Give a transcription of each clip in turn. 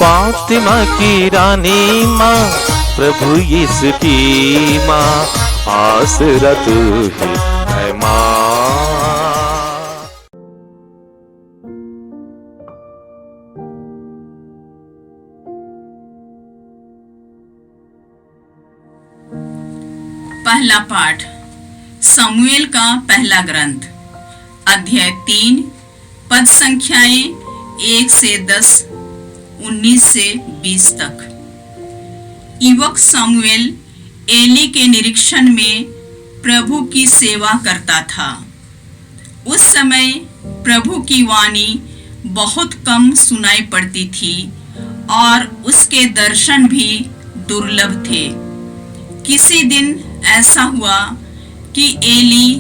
फातिमा की रानी माँ, प्रभु यीशु की माँ, आसरा तू ही है माँ। पहला पाठ समूएल का पहला ग्रंथ, अध्याय 3, पद संख्याएं 1 से 10, 19 से 20 तक। युवक समूएल एली के निरीक्षण में प्रभु की सेवा करता था। उस समय प्रभु की वाणी बहुत कम सुनाई पड़ती थी और उसके दर्शन भी दुर्लभ थे। किसी दिन ऐसा हुआ कि एली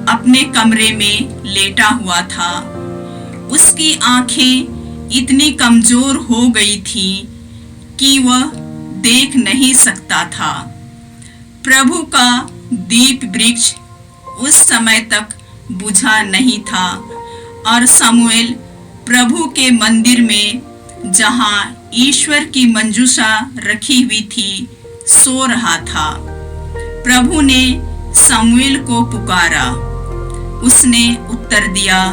अपने कमरे में लेटा हुआ था। उसकी आंखें इतनी कमजोर हो गई थी कि वह देख नहीं सकता था। प्रभु का दीप वृक्ष उस समय तक बुझा नहीं था और समूएल प्रभु के मंदिर में, जहां ईश्वर की मंजूषा रखी हुई थी, सो रहा था। प्रभु ने समूएल को पुकारा। उसने उत्तर दिया,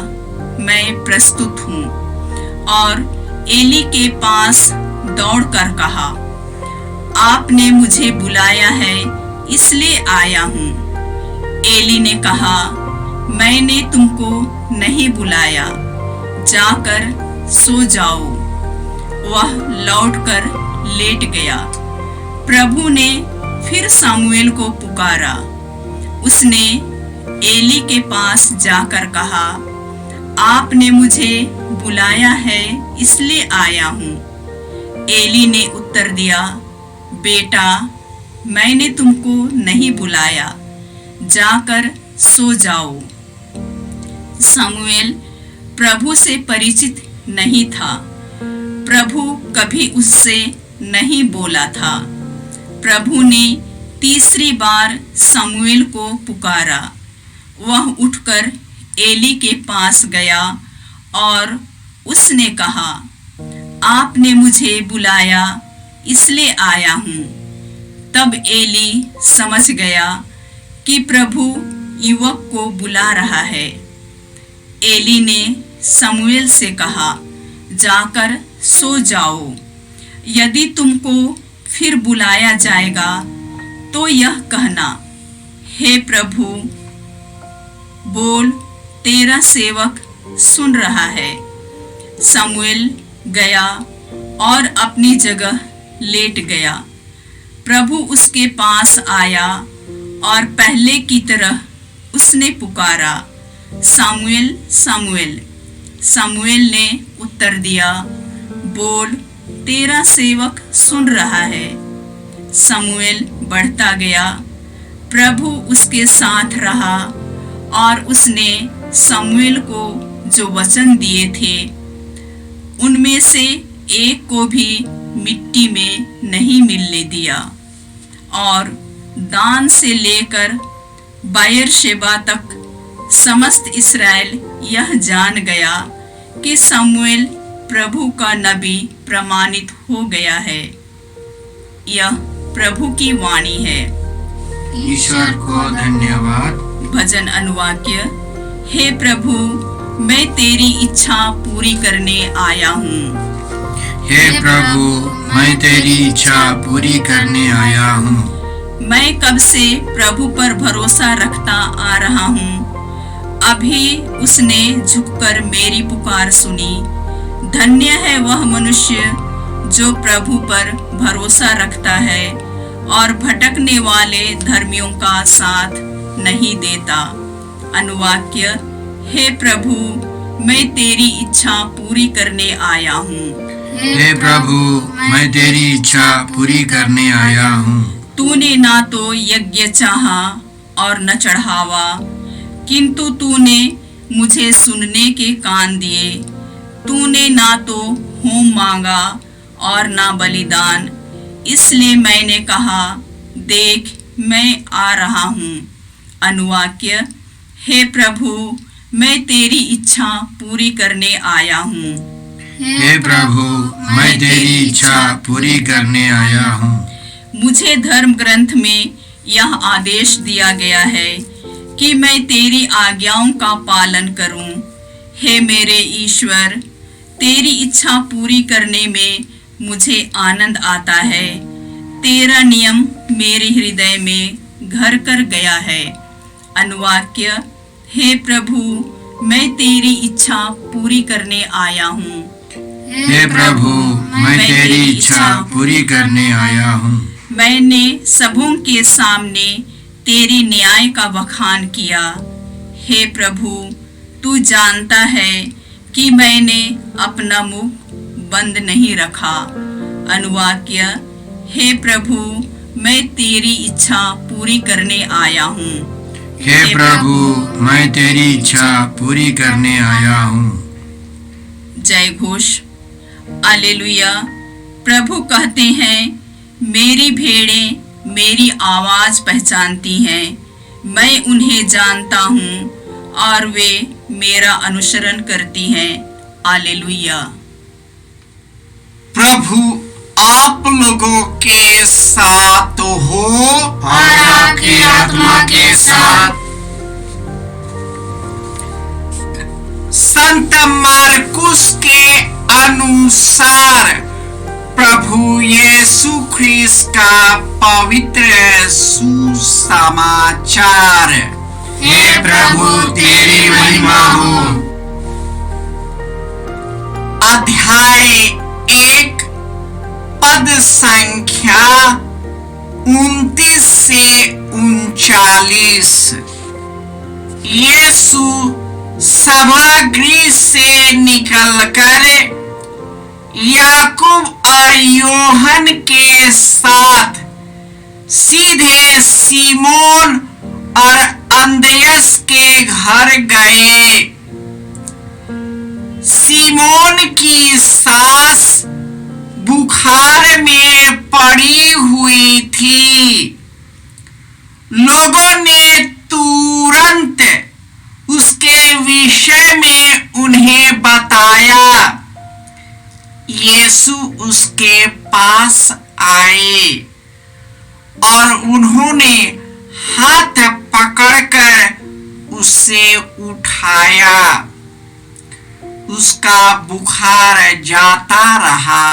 मैं प्रस्तुत हूँ, और एली के पास दौड़कर कहा, आपने मुझे बुलाया है, इसलिए आया हूँ। एली ने कहा, मैंने तुमको नहीं बुलाया, जाकर सो जाओ। वह लौटकर लेट गया। प्रभु ने फिर समूएल को पुकारा। उसने एली के पास जाकर कहा, आपने मुझे बुलाया है, इसलिए आया हूँ। एली ने उत्तर दिया, बेटा, मैंने तुमको नहीं बुलाया, जाकर सो जाओ। समूएल प्रभु से परिचित नहीं था। प्रभु कभी उससे नहीं बोला था। प्रभु ने तीसरी बार समूएल को पुकारा। वह उठकर एली के पास गया और उसने कहा, आपने मुझे बुलाया, इसलिए आया हूँ। तब एली समझ गया कि प्रभु युवक को बुला रहा है। एली ने समूएल से कहा, जाकर सो जाओ। यदि तुमको फिर बुलाया जाएगा तो यह कहना, हे प्रभु, बोल, तेरा सेवक सुन रहा है। समूएल गया और अपनी जगह लेट गया। प्रभु उसके पास आया और पहले की तरह उसने पुकारा, समूएल, समूएल। समूएल ने उत्तर दिया, बोल, तेरा सेवक सुन रहा है। समूएल बढ़ता गया। प्रभु उसके साथ रहा और उसने समूएल को जो वचन दिए थे, उनमें से एक को भी मिट्टी में नहीं मिलने दिया। और दान से लेकर बेएरशेबा तक समस्त इस्राएल यह जान गया कि समूएल प्रभु का नबी प्रमाणित हो गया है। यह प्रभु की वाणी है। ईश्वर को धन्यवाद। भजन अनुवाक्य। हे प्रभु, मैं तेरी इच्छा पूरी करने आया हूँ। हे प्रभु, मैं तेरी इच्छा पूरी करने आया हूँ। मैं कब से प्रभु पर भरोसा रखता आ रहा हूँ। अभी उसने झुककर मेरी पुकार सुनी। धन्य है वह मनुष्य जो प्रभु पर भरोसा रखता है और भटकने वाले धर्मियों का साथ नहीं देता। अनुवाक्य। हे प्रभु, मैं तेरी इच्छा पूरी करने आया हूँ। हे प्रभु, मैं तेरी इच्छा पूरी करने आया हूँ। तूने ना तो यज्ञ चाहा और न चढ़ावा, किंतु तूने मुझे सुनने के कान दिए। तूने ना तो होम मांगा और ना बलिदान, इसलिए मैंने कहा, देख, मैं आ रहा हूँ। अनुवाक्य। हे प्रभु, मैं तेरी इच्छा पूरी करने आया हूँ। हे प्रभु, मैं तेरी इच्छा पूरी करने आया हूँ। मुझे धर्म ग्रंथ में यह आदेश दिया गया है कि मैं तेरी आज्ञाओं का पालन करूं। हे मेरे ईश्वर, तेरी इच्छा पूरी करने में मुझे आनंद आता है। तेरा नियम मेरे हृदय में घर कर गया है। अनुवाक्य: हे प्रभु, मैं तेरी इच्छा पूरी करने आया हूँ। हे प्रभु, मैं तेरी इच्छा पूरी करने आया हूँ। मैंने सबों के सामने तेरी न्याय का बखान किया। हे प्रभु, तू जानता है कि मैंने अपना मुख बंद नहीं रखा। अनुवाक्य: हे प्रभु, मैं तेरी इच्छा पूरी करने आया हूँ। हे प्रभु, मैं तेरी इच्छा पूरी करने आया हूँ। जय घोष। हालेलुया। प्रभु कहते हैं, मेरी भेड़ें मेरी आवाज पहचानती हैं, मैं उन्हें जानता हूँ और वे मेरा अनुसरण करती हैं। हालेलुया। प्रभु आप लोगों के साथ हो और आपकी आत्मा के साथ। संत मार्कुस के अनुसार प्रभु यीशु ख्रीस्त का पवित्र सुसमाचार। हे प्रभु, तेरी महिमा हो। अध्याय 1 पद संख्या 29 से 39। यीशु सभागृह से निकलकर याकूब और योहन के साथ सीधे सीमोन और अंद्रयास के घर गए। सीमोन की सास बुखार में पड़ी हुई थी। लोगों ने तुरंत उसके विषय में उन्हें बताया। यीशु उसके पास आए और उन्होंने हाथ पकड़कर उसे उठाया। उसका बुखार जाता रहा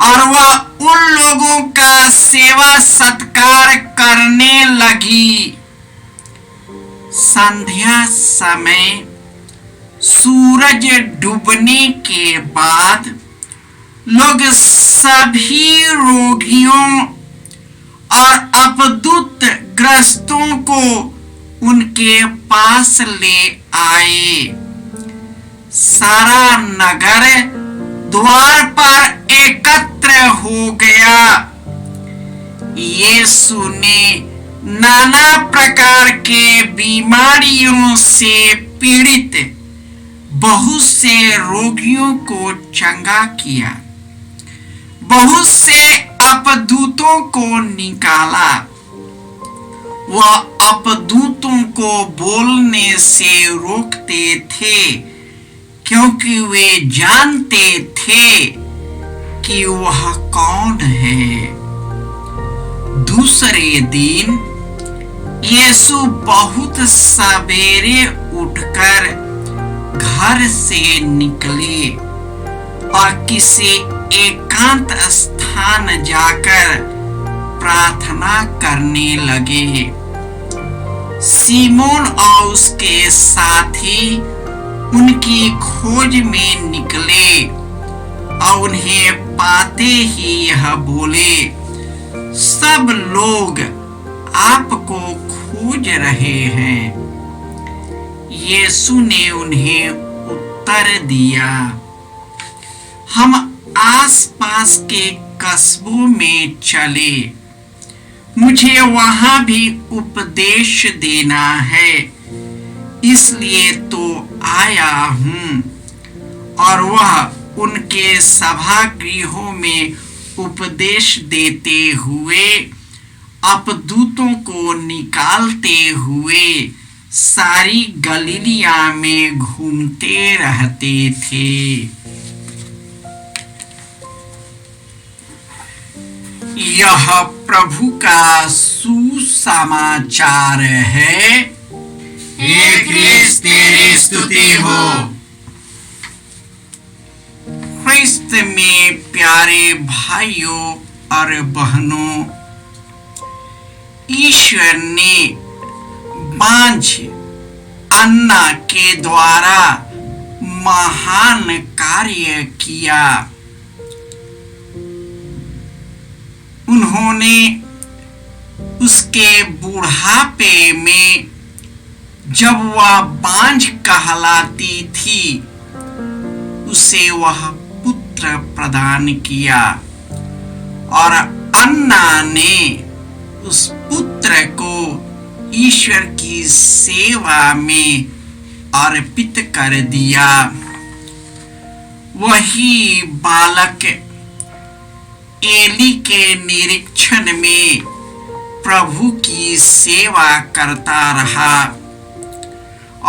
और वह उन लोगों का सेवा सत्कार करने लगी। संध्या समय सूरज डूबने के बाद लोग सभी रोगियों और अपदुत ग्रस्तों को उनके पास ले आए। सारा नगर द्वार पर एकत्र हो गया। यीशु ने नाना प्रकार के बीमारियों से पीड़ित बहुत से रोगियों को चंगा किया। बहुत से अपदूतों को निकाला। वह अपदूतों को बोलने से रोकते थे, क्योंकि वे जानते थे कि वह कौन है। दूसरे दिन यीशु बहुत सवेरे उठकर घर से निकले और किसी एकांत स्थान जाकर प्रार्थना करने लगे। सीमोन और उसके साथी उनकी खोज में निकले और उन्हें पाते ही यह बोले, सब लोग आपको खोज रहे हैं। यीशु ने उन्हें उत्तर दिया, हम आसपास के कस्बों में चले, मुझे वहां भी उपदेश देना है, इसलिए तो आया हूं। और वह उनके सभागृहों में उपदेश देते हुए, अपदूतों को निकालते हुए सारी गलीलिया में घूमते रहते थे। यह प्रभु का सुसमाचार है। हे क्रिस्त तेरी स्तुति हो। क्रिस्त में प्यारे भाइयों और बहनों, ईश्वर ने बांझ अन्ना के द्वारा महान कार्य किया। उन्होंने उसके बुढ़ापे में, जब वह बांझ कहलाती थी, उसे वह पुत्र प्रदान किया और अन्ना ने उस पुत्र को ईश्वर की सेवा में अर्पित कर दिया। वही बालक एली के निरीक्षण में प्रभु की सेवा करता रहा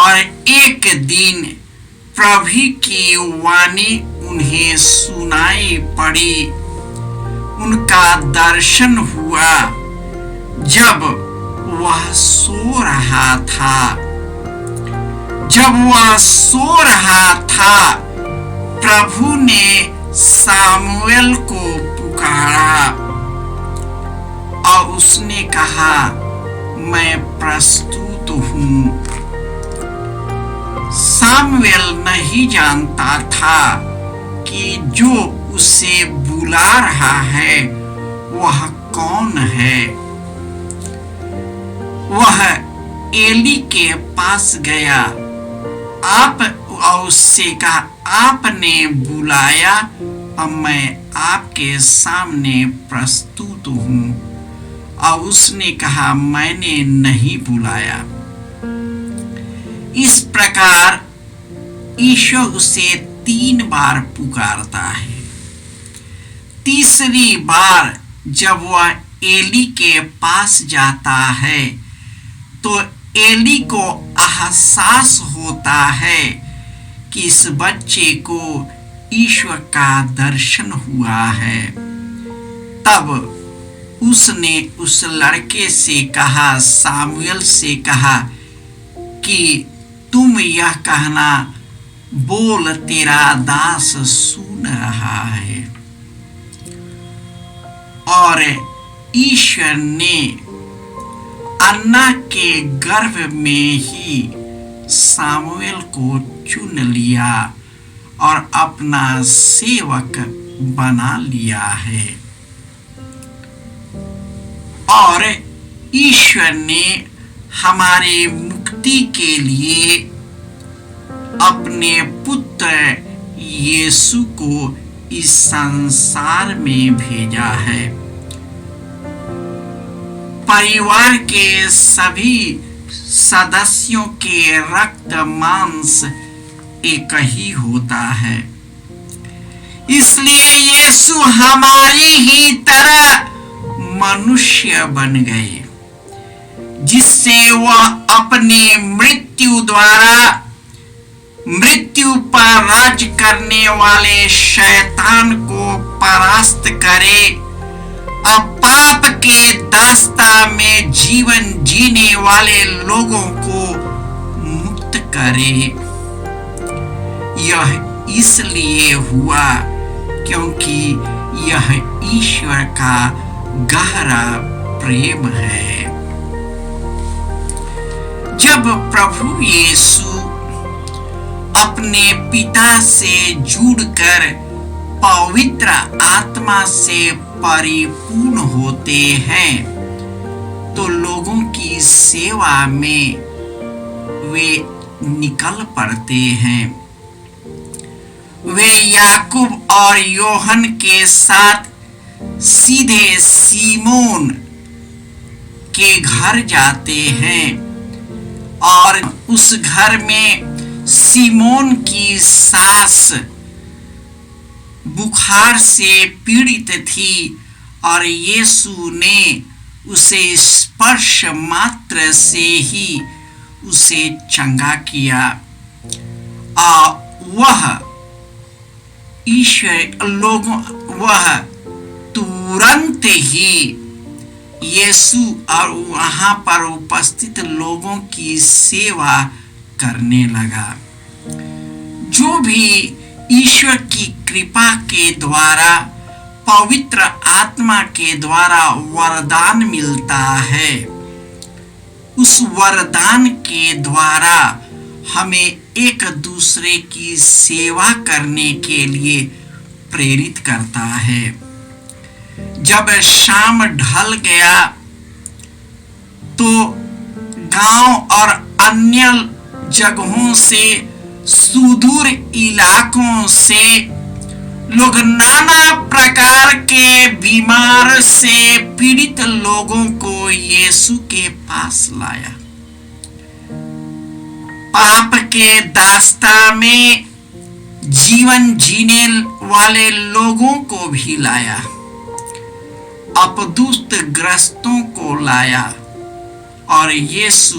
और एक दिन प्रभु की वाणी उन्हें सुनाई पड़ी। उनका दर्शन हुआ जब वह सो रहा था। जब वह सो रहा था, प्रभु ने सामुएल को पुकारा और उसने कहा, मैं प्रस्तुत हूँ। सामुएल नहीं जानता था कि जो उसे बुला रहा है वह कौन है। वह एली के पास गया और उससे कहा, आपने बुलाया और मैं आपके सामने प्रस्तुत हूँ। और उसने कहा, मैंने नहीं बुलाया। इस प्रकार ईश्वर उसे 3 बार पुकारता है। तीसरी बार जब वह एली के पास जाता है तो एली को एहसास होता है कि इस बच्चे को ईश्वर का दर्शन हुआ है। तब उसने उस लड़के से कहा, सामुएल से कहा कि तुम यह कहना, बोल तेरा दास सुन रहा है। और ईश्वर ने अन्ना के गर्भ में ही सामुएल को चुन लिया और अपना सेवक बना लिया है। और ईश्वर ने हमारे मुक्ति के लिए अपने पुत्र यीशु को इस संसार में भेजा है। परिवार के सभी सदस्यों के रक्त मांस एक ही होता है, इसलिए यीशु हमारी ही तरह मनुष्य बन गए, जिससे वह अपनी मृत्यु द्वारा मृत्यु पर राज करने वाले शैतान को परास्त करे और पाप के दास्ता में जीवन जीने वाले लोगों को मुक्त करे। यह इसलिए हुआ क्योंकि यह ईश्वर का गहरा प्रेम है। जब प्रभु यीशु अपने पिता से जुड़कर पवित्र आत्मा से परिपूर्ण होते हैं तो लोगों की सेवा में वे निकल पड़ते हैं। वे याकूब और योहन के साथ सीधे सीमोन के घर जाते हैं और उस घर में सीमोन की सास बुखार से पीड़ित थी और यीशु ने उसे स्पर्श मात्र से ही उसे चंगा किया। वह तुरंत ही यीशु और वहां पर उपस्थित लोगों की सेवा करने लगा। जो भी ईश्वर की कृपा के द्वारा, पवित्र आत्मा के द्वारा वरदान मिलता है, उस वरदान के द्वारा हमें एक दूसरे की सेवा करने के लिए प्रेरित करता है। जब शाम ढल गया तो गांव और अन्य जगहों से, सुदूर इलाकों से लोग नाना प्रकार के बीमार से पीड़ित लोगों को यीशु के पास लाया। पाप के दास्ता में जीवन जीने वाले लोगों को भी लाया, अपदुष्ट ग्रस्तों को लाया और यीशु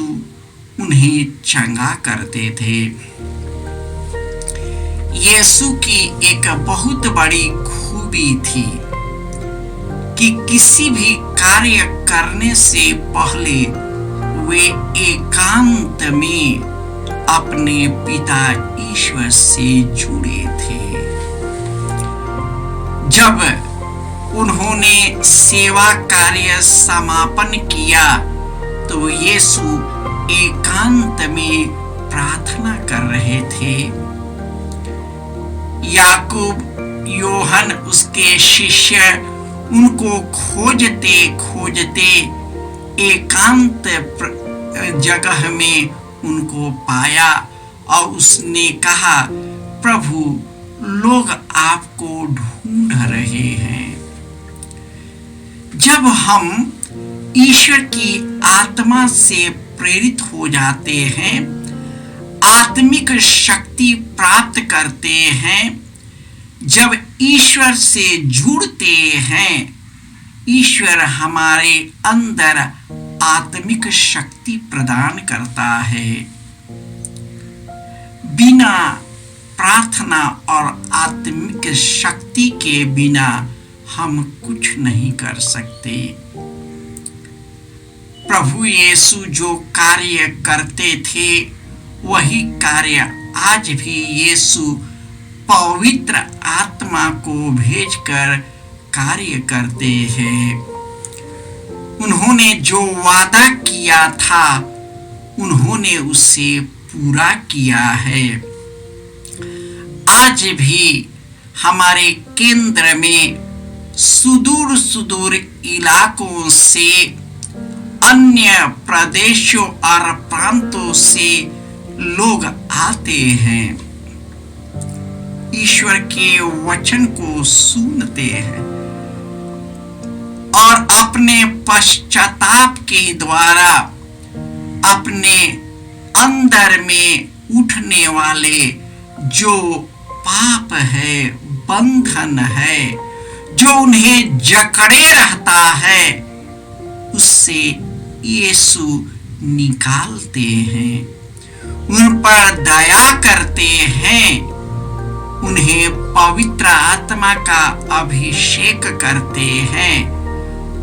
उन्हें चंगा करते थे। यीशु की एक बहुत बड़ी खूबी थी कि किसी भी कार्य करने से पहले वे एकांत में अपने पिता ईश्वर से जुड़े थे। जब उन्होंने सेवा कार्य समापन किया तो यीशु एकांत में प्रार्थना कर रहे थे। याकूब, योहन उसके शिष्य उनको खोजते खोजते एकांत जगह में उनको पाया और उसने कहा, प्रभु, लोग आपको ढूंढ रहे हैं। जब हम ईश्वर की आत्मा से प्रेरित हो जाते हैं, आत्मिक शक्ति प्राप्त करते हैं, जब ईश्वर से जुड़ते हैं, ईश्वर हमारे अंदर आत्मिक शक्ति प्रदान करता है। बिना प्रार्थना और आत्मिक शक्ति के बिना हम कुछ नहीं कर सकते। प्रभु यीशु जो कार्य करते थे वही कार्य आज भी यीशु पवित्र आत्मा को भेजकर कार्य करते हैं। उन्होंने जो वादा किया था उन्होंने उसे पूरा किया है। आज भी हमारे केंद्र में सुदूर सुदूर इलाकों से, अन्य प्रदेशों और प्रांतों से लोग आते हैं, ईश्वर के वचन को सुनते हैं और अपने पश्चाताप के द्वारा अपने अंदर में उठने वाले जो पाप है, बंधन है, जो उन्हें जकड़े रहता है, उससे यीशु निकालते हैं, उन पर दया करते हैं, उन्हें पवित्र आत्मा का अभिषेक करते हैं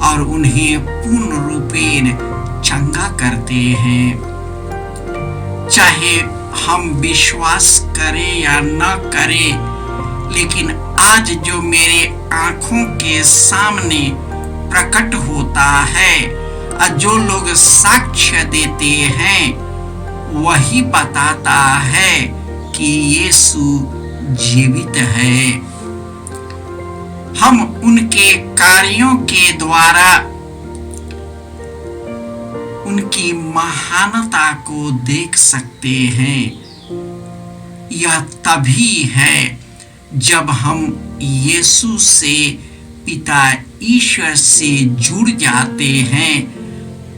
और उन्हें पूर्ण रूपेण चंगा करते हैं। चाहे हम विश्वास करें या न करें, लेकिन आज जो मेरे आंखों के सामने प्रकट होता है और जो लोग साक्ष्य देते हैं, वही बताता है कि यीशु जीवित है। हम उनके कार्यों के द्वारा उनकी महानता को देख सकते हैं। यह तभी है जब हम यीशु से, पिता ईश्वर से जुड़ जाते हैं,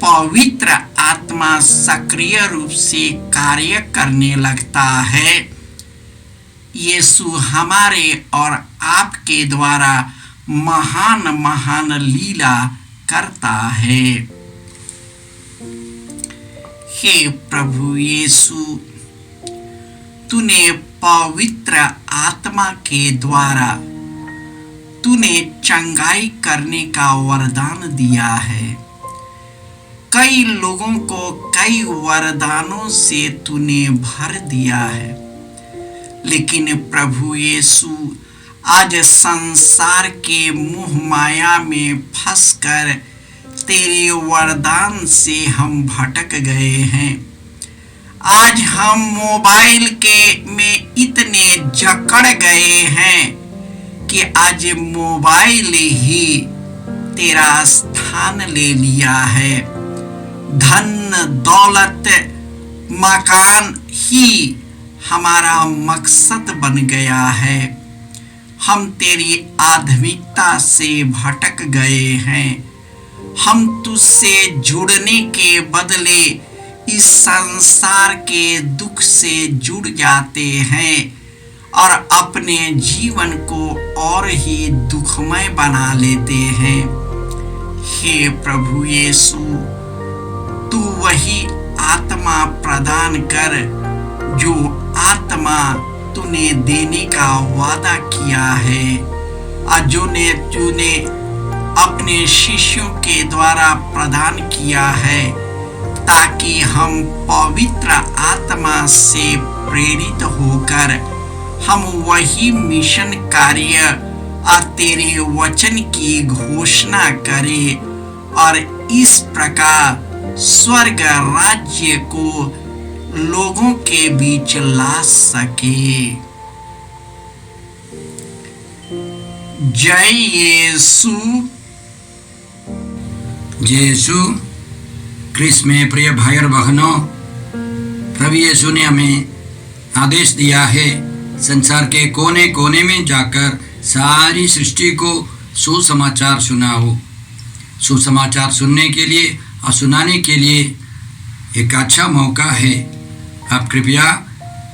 पवित्र आत्मा सक्रिय रूप से कार्य करने लगता है। यीशु हमारे और आपके द्वारा महान महान लीला करता है। हे प्रभु यीशु, तूने पवित्र आत्मा के द्वारा तूने चंगाई करने का वरदान दिया है। कई लोगों को कई वरदानों से तूने भर दिया है, लेकिन प्रभु यीशु आज संसार के मोह माया में फंसकर तेरे वरदान से हम भटक गए हैं। आज हम मोबाइल में इतने जकड़ गए हैं कि आज मोबाइल ही तेरा स्थान ले लिया है। धन दौलत मकान ही हमारा मकसद बन गया है। हम तेरी आध्यात्मिकता से भटक गए हैं। हम तुझसे जुड़ने के बदले इस संसार के दुख से जुड़ जाते हैं और अपने जीवन को और ही दुखमय बना लेते हैं। हे प्रभु यीशु, तू वही आत्मा प्रदान कर जो आत्मा तूने देने का वादा किया है और जो तूने अपने शिष्यों के द्वारा प्रदान किया है, ताकि हम पवित्र आत्मा से प्रेरित होकर हम वही मिशन कार्य और तेरे वचन की घोषणा करें और इस प्रकार स्वर्ग राज्य को लोगों के बीच ला सके। जय यीशु। यीशु क्रिस्त में प्रिय भाई और बहनों, प्रभु यीशु ने हमें आदेश दिया है संसार के कोने कोने में जाकर सारी सृष्टि को सुसमाचार सुनाओ। सुसमाचार सुनने के लिए और सुनाने के लिए एक अच्छा मौका है। आप कृपया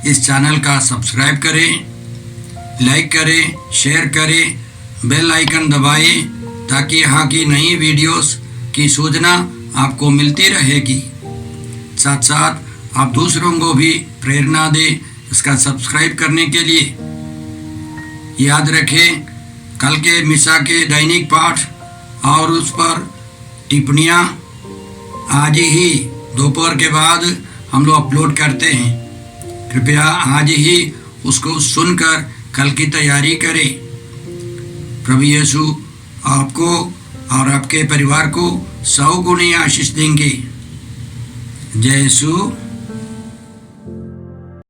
इस चैनल का सब्सक्राइब करें, लाइक करें, शेयर करें, बेल आइकन दबाएं ताकि यहाँ की नई वीडियोस की सूचना आपको मिलती रहेगी। साथ साथ आप दूसरों को भी प्रेरणा दें इसका सब्सक्राइब करने के लिए। याद रखें, कल के मिसा के दैनिक पाठ और उस पर टिप्पणियाँ आज ही दोपहर के बाद हम लोग अपलोड करते हैं। कृपया आज ही उसको सुनकर कल की तैयारी करें। प्रभु यीशु आपको और आपके परिवार को 100 गुनी आशीष देंगे। जय यीशु।